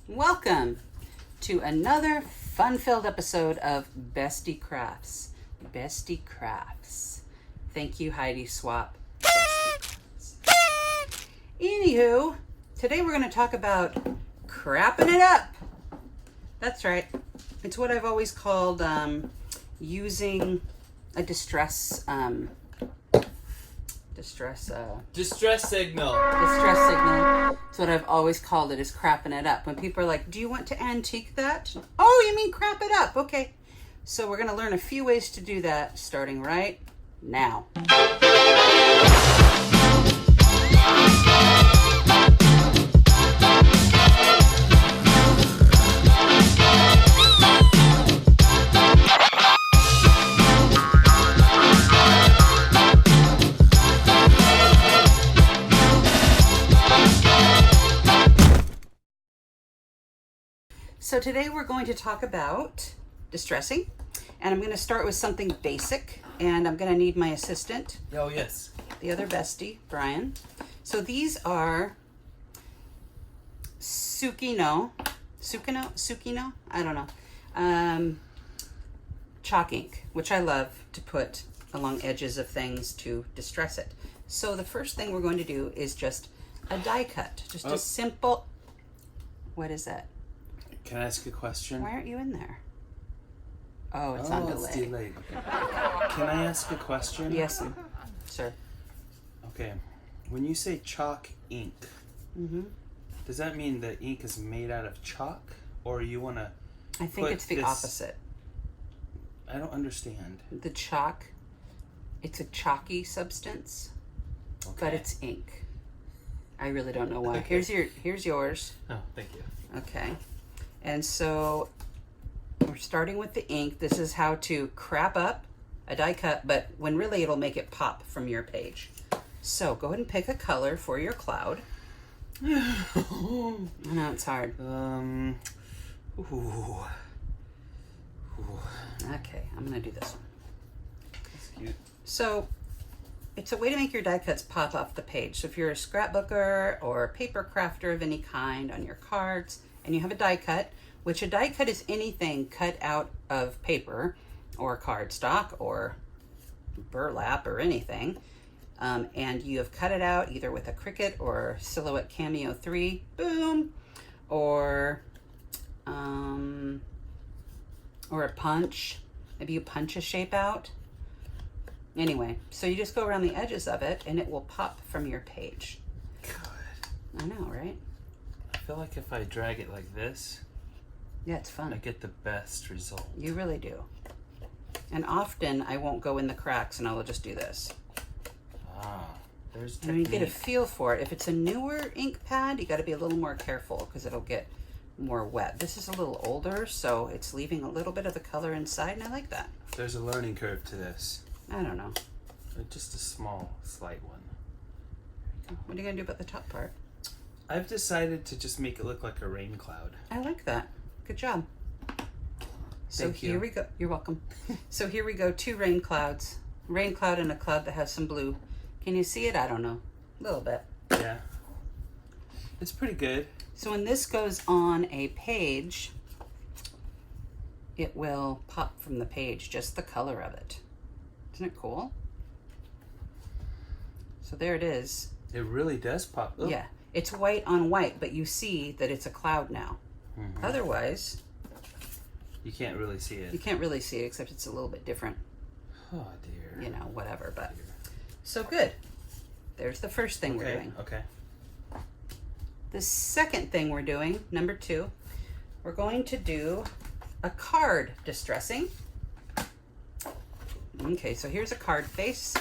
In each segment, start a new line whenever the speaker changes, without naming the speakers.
Welcome to another fun-filled episode of Bestie Crafts. Bestie Crafts. Thank you, Heidi Swap. Anywho, today we're going to talk about crapping it up. That's right. It's what I've always called using a distress signal.
Distress signal.
Distress signal. It's what I've always called it, is crapping it up. When people are like, do you want to antique that? Oh, you mean crap it up. Okay. So we're going to learn a few ways to do that starting right now. So today we're going to talk about distressing, and I'm going to start with something basic, and I'm going to need my assistant.
Oh, yes.
The other bestie, Brian. So these are Sukino, I don't know, chalk ink, which I love to put along edges of things to distress it. So the first thing we're going to do is just a die cut, just a simple, what is that?
Can I ask a question?
Why aren't you in there? Oh, it's on delay.
It's delayed. Can I ask a question?
Yes, sir.
Okay. When you say chalk ink, does that mean the ink is made out of chalk? Or you want to
I think it's the opposite.
I don't understand.
The chalk, it's a chalky substance, but it's ink. I really don't know why.
Okay.
Here's yours.
Oh, thank you.
Okay. And so we're starting with the ink. This is how to crap up a die cut, but when really it'll make it pop from your page. So go ahead and pick a color for your cloud. I know it's hard.
Ooh.
Okay, I'm gonna do this one.
That's cute.
So it's a way to make your die cuts pop off the page. So if you're a scrapbooker or a paper crafter of any kind on your cards, and you have a die cut, which a die cut is anything cut out of paper or cardstock or burlap or anything, and you have cut it out either with a Cricut or Silhouette Cameo 3, boom, or a punch. Maybe you punch a shape out. Anyway, so you just go around the edges of it and it will pop from your page.
God.
I know, right?
I feel like if I drag it like this,
yeah, it's fun.
I get the best result.
You really do. And often I won't go in the cracks and I'll just do this.
There's technique.
And you get a feel for it. If it's a newer ink pad, you got to be a little more careful because it'll get more wet. This is a little older, so it's leaving a little bit of the color inside, and I like that.
There's a learning curve to this.
I don't know.
Just a small, slight one.
What are you going to do about the top part?
I've decided to just make it look like a rain cloud.
I like that. Good job. So
Thank you.
Here we go. You're welcome. So here we go. 2 rain clouds. Rain cloud and a cloud that has some blue. Can you see it? I don't know. A little bit.
Yeah. It's pretty good.
So when this goes on a page, it will pop from the page, just the color of it. Isn't it cool? So there it is.
It really does pop. Oh.
Yeah. It's white on white, but you see that it's a cloud now. Otherwise,
you can't really see it.
you can't really see it, except it's a little bit different.
Oh, dear.
You know, whatever. But so good. There's the first thing we're doing.
Okay.
The second thing we're doing, number 2, we're going to do a card distressing. Okay, so here's a card face.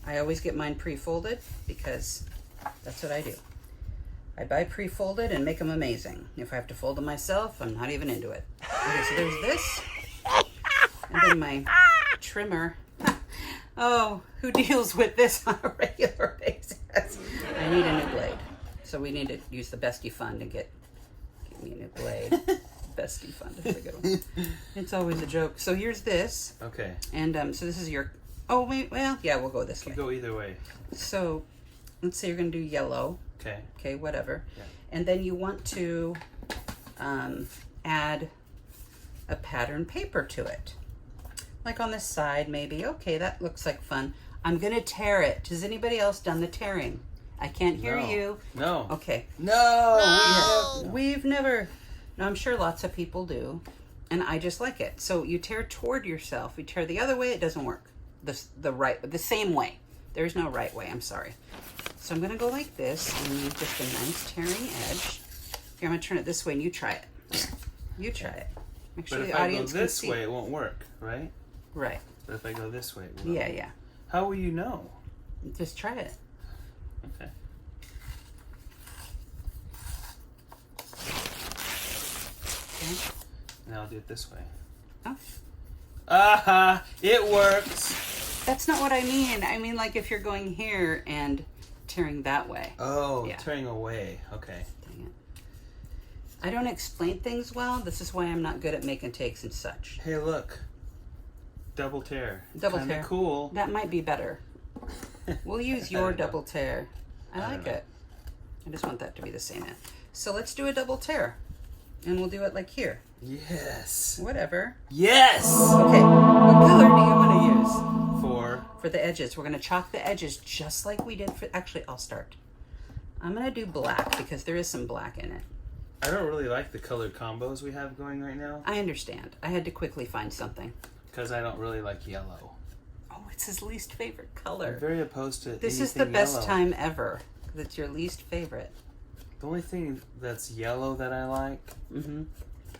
I always get mine pre-folded because that's what I do. I buy pre-folded and make them amazing. If I have to fold them myself, I'm not even into it. Okay, so there's this. And then my trimmer. Oh, who deals with this on a regular basis? I need a new blade. So we need to use the Bestie Fund to get me a new blade. Bestie Fund, that's a good one. It's always a joke. So here's this.
Okay.
And so this is your, oh wait, well, yeah, we'll go this way.
Go either way.
So let's say you're going to do yellow.
Okay.
Okay, whatever.
Yeah.
And then you want to add a pattern paper to it. Like on the side, maybe. Okay, that looks like fun. I'm going to tear it. Has anybody else done the tearing? I can't hear you.
No.
Okay.
No.
We've never. No, I'm sure lots of people do. And I just like it. So you tear toward yourself. You tear the other way, it doesn't work. The same way. There's no right way. I'm sorry. So I'm going to go like this and use just a nice tearing edge. Here, I'm going to turn it this way and you try it. Here, you try it. Make sure
But
the
if I go
audience can
this
see.
way, it won't work, right?
Right.
But if I go this way, it will.
Yeah.
How will you know?
Just try it.
Okay.
Okay.
Now I'll do it this way.
Oh.
Aha! It works!
That's not what I mean. I mean, like if you're going here and tearing that way.
Oh,
Yeah.
turning away. Okay.
Dang it. I don't explain things well. This is why I'm not good at making takes and such.
Hey, look. Double tear.
Double
Kinda
tear.
cool.
That might be better. We'll use
I
your
don't know.
double tear. I
don't
like
know.
it. I just want that to be the same. So let's do a double tear. And we'll do it like here.
Yes.
Whatever.
Yes!
Okay. What color do you want to use?
For
The edges. We're going to chalk the edges just like we did for... Actually, I'll start. I'm going to do black because there is some black in it.
I don't really like the colored combos we have going right now
I understand. I had to quickly find something.
because I don't really like yellow.
Oh, it's his least favorite
I'm
color.
very opposed to
This is the
anything
best
yellow.
time ever. It's your least favorite.
The only thing that's yellow that I like
Mm-hmm.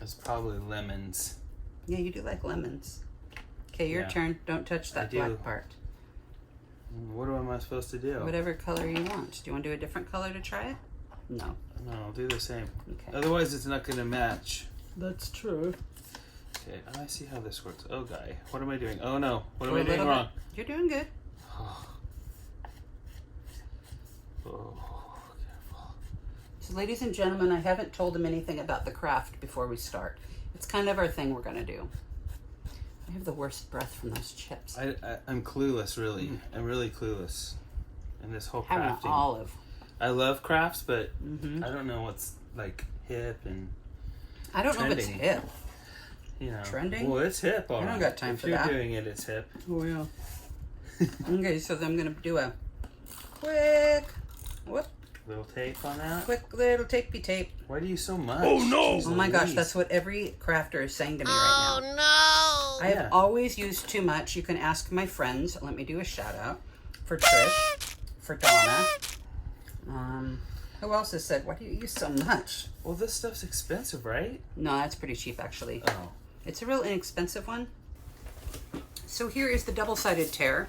is probably lemons.
Yeah, you do like lemons. Okay, your
Yeah.
turn. Don't touch that
I do.
black part.
What am I supposed to do?
Whatever color you want. Do you want to do a different color to try it? No.
No, I'll do the same.
Okay.
Otherwise, it's not going to match.
That's true.
Okay, I see how this works. Oh, guy. What am I doing? Oh, no. What am
For
I
a
doing
little
wrong?
bit. You're doing good.
Oh, careful.
So, ladies and gentlemen, I haven't told them anything about the craft before we start. It's kind of our thing we're going to do. I have the worst breath from those chips.
I'm clueless, really. I'm really clueless in this whole
Having an
crafting.
olive.
I love crafts, but
Mm-hmm.
I don't know what's like hip and
I don't know if it's
trending.
hip. Trending?
Well, it's hip. All
I don't
right.
got time
if
for
you're
that.
doing it, it's hip.
Oh, yeah. Okay, so then I'm going to do a quick
Little tape on that.
little tapey tape.
Why do you so much?
Oh my gosh,
Louise.
that's what every crafter is saying to me right now.
No!
I have
Yeah.
always used too much. You can ask my friends. Let me do a shout out for Trish, for Donna. Who else has said, why do you use so much?
Well, this stuff's expensive, right?
No, that's pretty cheap actually.
Oh.
It's a real inexpensive one. So here is the double-sided tear.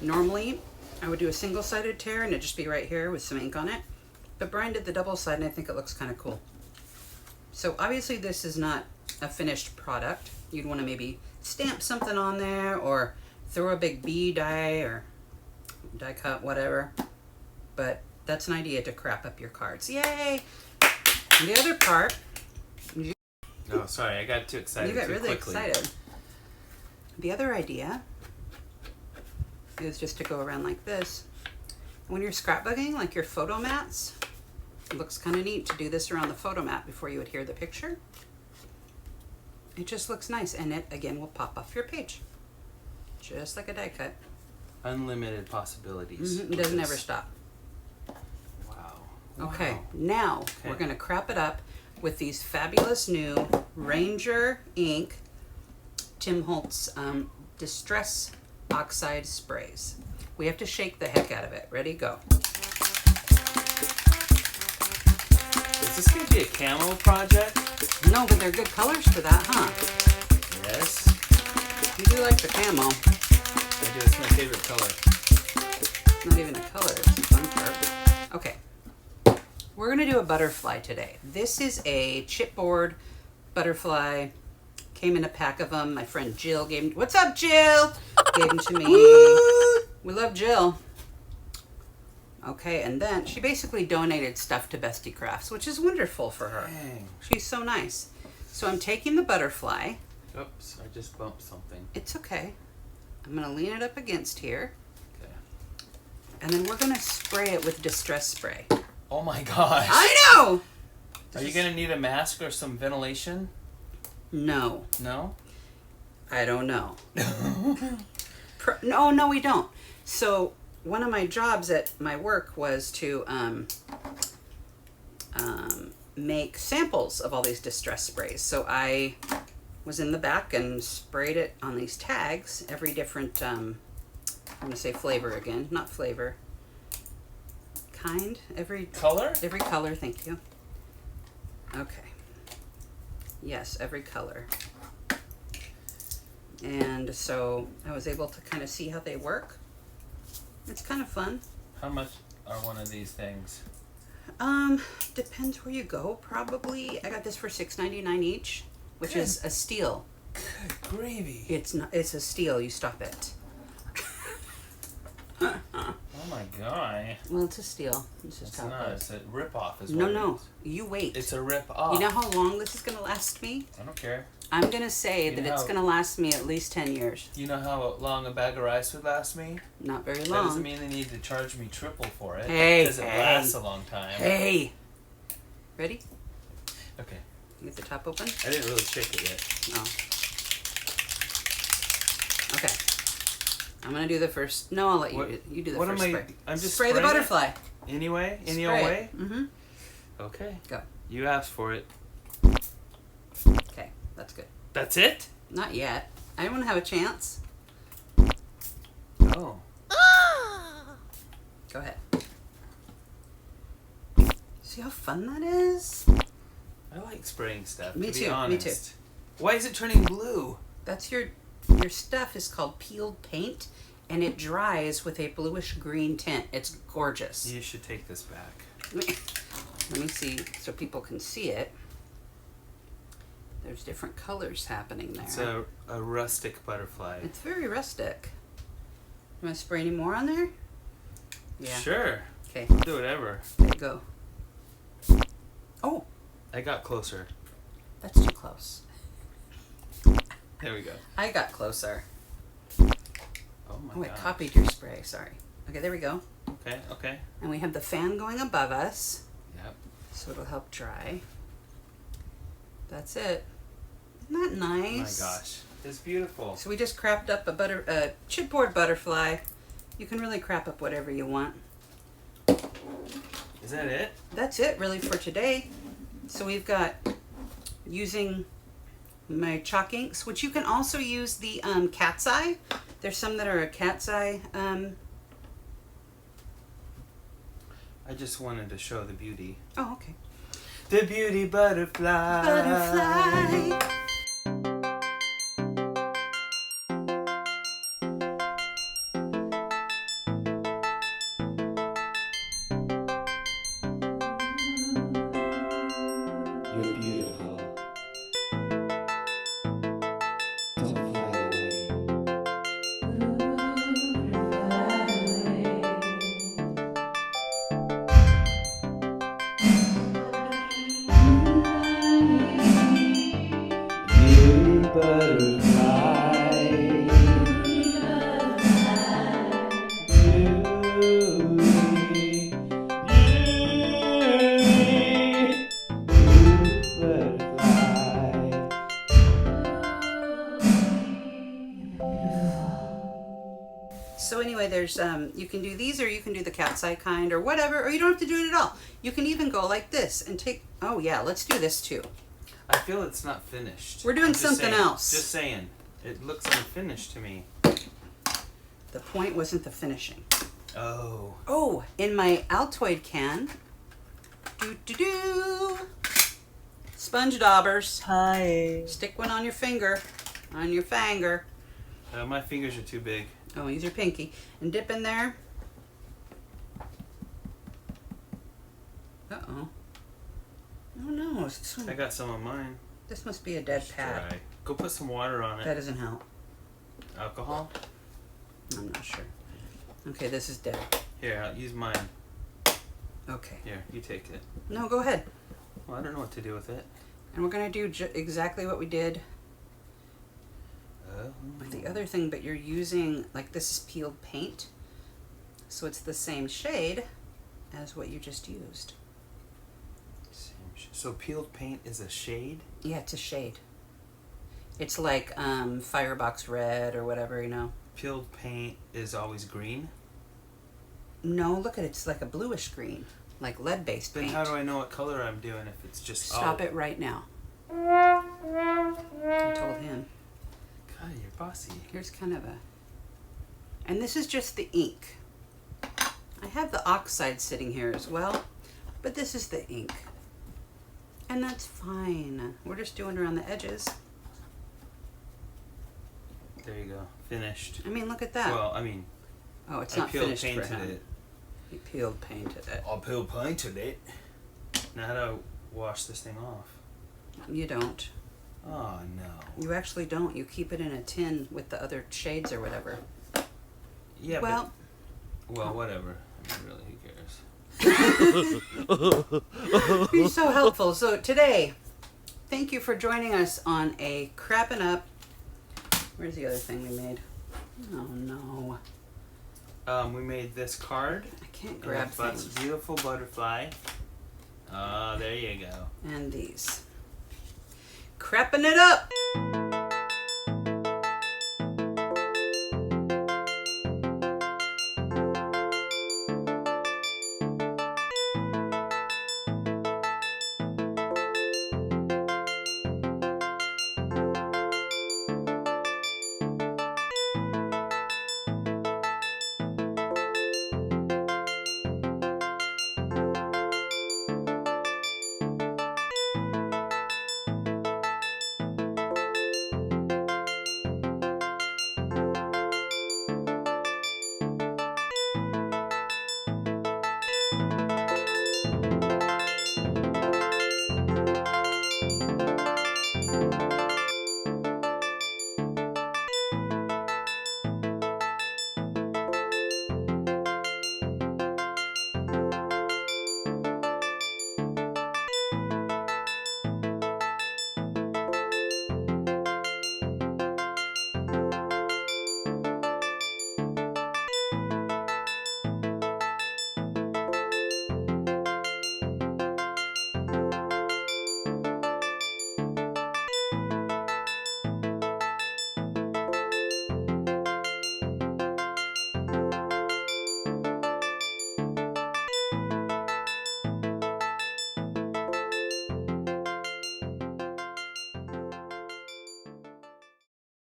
Normally, I would do a single-sided tear and it'd just be right here with some ink on it. But Brian did the double side and I think it looks kind of cool. So obviously this is not a finished product. You'd want to maybe stamp something on there or throw a big bee die or die cut, whatever. But that's an idea to crap up your cards. Yay! And the other part,
No, sorry, I got too excited.
you got
too
really
quickly.
excited. The other idea is just to go around like this. When you're scrapbooking, like your photo mats, it looks kind of neat to do this around the photo mat before you adhere the picture. It just looks nice, and it, again, will pop off your page. Just like a die cut.
Unlimited possibilities.
It doesn't ever stop.
Wow.
Okay,
Wow.
now
Okay.
we're going to crap it up with these fabulous new Ranger ink Tim Holtz Distress Oxide sprays. We have to shake the heck out of it. Ready? Go.
Is this going to be a camo project?
No, but they're good colors for that, huh?
Yes.
You do like the camo.
I do. It's my favorite color.
Not even the color, it's the fun part. Okay. We're going to do a butterfly today. This is a chipboard butterfly. Came in a pack of them. My friend Jill gave them. What's up, Jill? Gave them to me. We love Jill. Okay, and then she basically donated stuff to Bestie Crafts, which is wonderful for her.
Dang.
She's so nice. So I'm taking the butterfly.
Oops, I just bumped something.
It's okay. I'm going to lean it up against here.
Okay.
And then we're going to spray it with Distress Spray.
Oh my gosh.
I know!
Are you going to need a mask or some ventilation?
No.
No?
I don't know. No, we don't. So one of my jobs at my work was to make samples of all these distress sprays. So I was in the back and sprayed it on these tags, every different, I'm going to say flavor again, not flavor, kind, every
color?
Every color, thank you. Okay. Yes, every color. And so I was able to kind of see how they work. It's kind of fun.
How much are one of these things?
Depends where you go, probably. I got this for $6.99 each, which is a steal.
Good gravy.
It's a steal. You stop it.
Oh my god.
Well, it's a steal. It's just
It's
how
not.
it
It's
goes.
a rip-off. Is
No,
what it
no.
is.
You wait.
It's a rip-off.
You know how long this is going to last me?
I don't care.
I'm going to say
You
that
know
it's
how-
going to last me at least 10 years.
You know how long a bag of rice would last me?
Not very
That
long.
doesn't mean they need to charge me triple for it.
Hey,
Because it
hey.
lasts a long time.
Hey! Ready?
Okay.
You get the top open?
I didn't really shake it yet.
Oh. Okay. I'm going to do the first. No, I'll let you
What-
you do the
what
first
am I-
spray.
I'm just
spray the
spraying it?
butterfly.
Anyway? Any old
Spray
way?
it. Mm-hmm.
Okay.
Go.
You asked for it.
Okay, that's good.
That's it?
Not yet. I want to have a chance.
Oh.
Go ahead. See how fun that is?
I like spraying stuff,
Me
to
too,
be
me
honest.
too.
Why is it turning blue?
That's your stuff is called peeled paint, and it dries with a bluish green tint. It's gorgeous.
You should take this back.
Let me see so people can see it. There's different colors happening there.
It's a rustic butterfly.
It's very rustic. You want to spray any more on there? Yeah.
Sure.
Okay,
Do whatever.
there you go. Oh,
I got closer.
that's too close.
There we go.
I got closer.
Oh my
Oh, I
god.
copied your spray. Sorry. Okay, there we go.
Okay, okay.
And we have the fan going above us,
Yep.
so it'll help dry. That's it. Isn't that
Oh my
nice?
gosh. It's beautiful.
So we just crapped up a chipboard butterfly. You can really crap up whatever you want.
Is that it?
That's it really for today. So we've got using my chalk inks, which you can also use the cat's eye. There's some that are a cat's eye.
I just wanted to show the beauty.
Oh, okay.
The beauty butterfly.
Butterfly.
You're beautiful. Don't fly away. Beauty butterfly. Beauty, beauty butterfly.
So anyway, there's you can do these or you can do the cat's eye kind or whatever, or you don't have to do it at all. You can even go like this and take, oh yeah, let's do this too.
I feel it's not finished.
We're doing
I'm just
something
saying.
else.
Just saying. It looks unfinished to me.
The point wasn't the finishing.
Oh.
Oh, in my Altoid can, sponge daubers.
Hi.
Stick one on your finger, on your fanger.
My fingers are too big.
Oh, use your pinky and dip in there. Uh-oh. Oh no,
I got some on mine.
this must be a dead pad.
Dry. Go put some water on it.
That doesn't help.
Alcohol?
I'm not sure. Okay, this is dead.
Here, I'll use mine.
Okay.
Here, you take it.
No, go ahead.
Well, I don't know what to do with it.
And we're going to do exactly what we did
Oh.
with the other thing, but you're using, like, this is peeled paint. So it's the same shade as what you just used.
Same shade. So peeled paint is a shade?
Yeah, it's a shade. It's like Firebox Red or whatever, you know.
Peeled paint is always green?
No, look at it. It's like a bluish green, like lead-based
Then
paint.
how do I know what color I'm doing if it's just...
Stop it right now. I told him.
God, you're bossy.
Here's kind of a... And this is just the ink. I have the oxide sitting here as well, but this is the ink. And that's fine. We're just doing around the edges.
There you go. Finished.
I mean, look at that.
Well, I mean...
Oh, it's
I
not
peeled
finished for
painted
him.
it.
He peeled painted it.
I peeled painted it. Now how do I wash this thing off?
You don't.
Oh, no.
You actually don't. You keep it in a tin with the other shades or whatever.
Yeah,
Well,
but... Well, whatever. I mean, really, who cares?
he's so helpful. So today, thank you for joining us on a Crappin' Up. Where's the other thing we made? Oh, no.
We made this card.
I can't grab
That's
things.
beautiful butterfly. There you go.
And these. Crappin' it up!